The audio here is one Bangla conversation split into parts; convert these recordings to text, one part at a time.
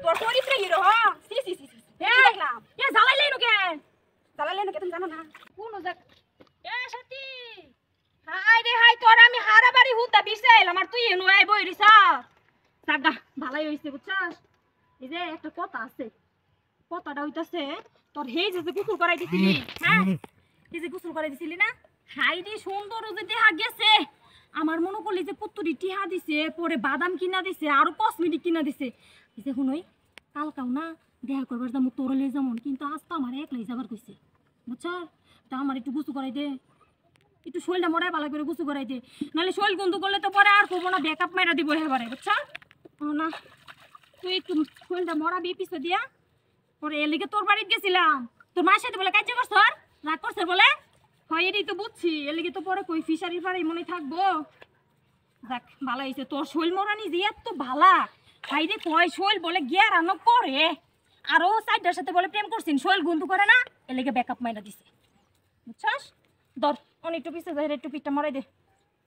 তোর চরিত্রে হিরো হ সি সি সি দেখলাম এ জ্বালাইলেই নো কে তুমি জানো না কোন জায়গা এ সাথী হাই রে হাই তোর আমি হারাবাড়ি হুদা বিছাইল আমার তুই এনু আই বই রিসা সাগা ভালাই হইছে বুঝছস এই যে একটা কথা আছে কথাটা হইতাছে তোর হেই যে গোসল করাই দিছিলি হ্যাঁ এই যে গোসল করাই দিছিলি না হাই রে সুন্দর যে দেহা গেছে আমার মনে করলি যে পুত্তুরি টিহা দিছে পরে বাদাম কিনা দিছে আর কসমেটিক কিনা দিছে এই যে হুনই কালকাও না দেখা করবার যাবো তোরে লই যামন কিন্তু আজ তো আমার একলাই যাবার কইছে বুঝছস তা আমার একটু গোসল করাই দে একটু শরীরটা মরাই ভালো করে গোসল করাই দে নাহলে শরীর গন্ধ করলে তো পরে আর করবো না ব্যাকআপ মাইরা দিব এবারে বুঝছস না তুই একটু শরীরটা মরাবি পিছে দিয়া পরে এর লিগে তোর বাড়িতে গেছিলাম তোর মায়ের সাথে বলে কাজ করছ রাগ করছে বলে হয় এটাই তো বুঝছি এর লিগে তো পরে কই ফিশারির পাড়ে মনে থাকবো দেখ ভালো হয়েছে তোর শৈল মরানি যে এত ভালা ভাইরে কয় শৈল বলে গিয়া রান্না করে আরো সাইডটার সাথে বলে প্রেম করছিস শৈল গন্ধ করে না এর লিগে ব্যাকআপ মাইরা দিছে বুঝছস ধর অনেক একটু পিছে যাই একটু পিঠটা মরাই দে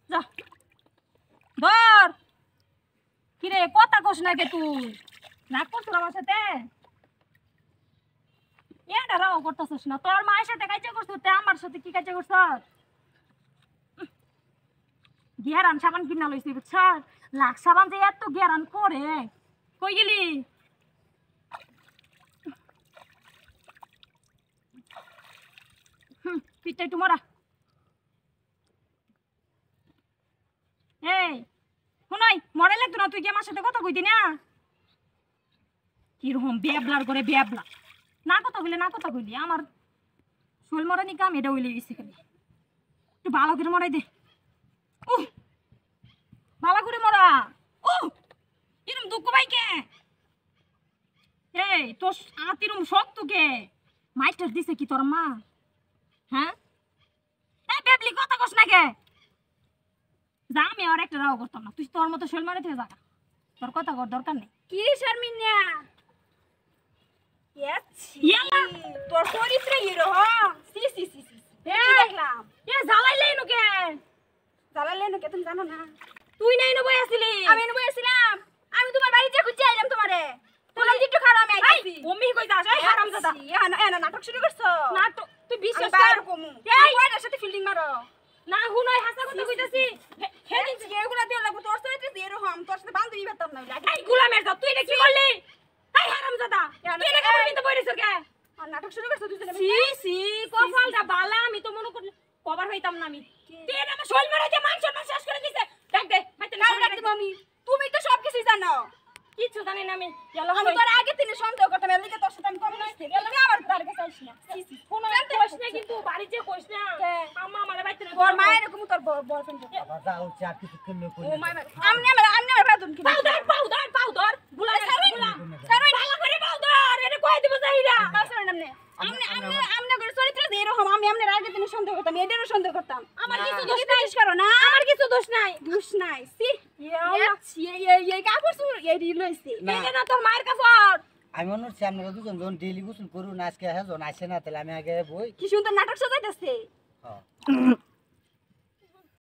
যা ধর কিরে কথা কস না কে তুই রাগ করছ আমার সাথে এটা রাও করতেছিস না তোর মায়ের সাথে কাজ করছ তে আমার সাথে কি কাজ করছ গিয়ারান সাবান কিনা লইছি বুঝছস লাখ সাবান যে এত গিয়ারান করে কই গেলি পিঠটা একটু মরা এই শুনাই মরে লাগতো না তুই কি আমার সাথে কথা কইতি না কিরকম বেবলার করে বেবলা না কথা কইলি আমার শোল মরানি কাম এটা হইলে গেছে খালি একটু ভালো করে মরাই দে ভালো করে মরা এরম দুঃখ পাই কে এই তোর আতিরম শক্ত কে মাইটার দিছে কি তোর মা হ্যাঁ এই বেবলি কথা কস না কে যা আমি আর একটা রাও করতাম না তুই তোর মতো শৈল মারে থেকে যা তোর কথা কর দরকার নেই কি রে শারমিনা তোর চরিত্রে হিরো হ সি সি সি দেখলাম এ জ্বালাইলেই নো কে তুমি জানো না তুই নাই নো বই আসিলি আমি এনে বসেছিলাম আমি তোমার বাড়িতে খুঁজে আইলাম তোমারে তোলা একটু খারাপ আমি আইছি ওমি কই যাস এই হারামজাদা এনা নাটক শুরু করছো নাটক তুই বিশ্বাস কর কর এই ওইটার সাথে ফিল্ডিং মারো না হুনই হাসা কথা কইতাছি হেদিন এগুলা দিয়ে লাগবো তোর চরিত্রে দিয়ে এরকম তোর সাথে বান্ধবী পেতাম না এই গোলামের দাও তুই এটা কি করলি এই হারামজাদা তুই এটা কেমন নিতে বইরিস কে আর নাটক শুরু করছো তুই সি সি কপালটা বালা আমি তো মনে করি কভার হইতাম না আমি তুই এটা আমার শোল মেরে যে মান সম্মান শেষ করে দিছে দেখ দে মাইতে না ডাক আমি তুমি তো সবকিছু জানো কিছু জানি না আমি আমি তোর আগে থেকে সন্দেহ করতাম এর লিগে তোর সাথে আমি কম নষ্ট এলাকা আমার তার কাছে আইছ না কোন কইছ না কিন্তু বাড়িতে কইছ না আম্মা আমারে বাইতে না তোর মায়ের এরকম তোর বয়ফ্রেন্ড বাবা যাও চা কিছু করলে কই ও মাই আমনে আমার বাদুন কি পাউডার বুলা ভালো করে পাউডার এটা কই দিব যাইরা কাছে নামনে আমনে করে চরিত্র দিয়ে এরকম আমি আমনে আগে থেকে সন্দেহ করতাম এটারও সন্দেহ করতাম আমার কিছু দোষ নাই করো না আমার কিছু দোষ নাই সি এই কাপড় এই লইছি এটা না তোর মায়ের কাপড় আমি মনে হচ্ছে আপনারা দুজন যখন ডেইলি গোসল করুন আজকে হ্যাঁ যখন আসে না তাহলে আমি আগে বই কি সুন্দর নাটক সাজাইতেছে হ্যাঁ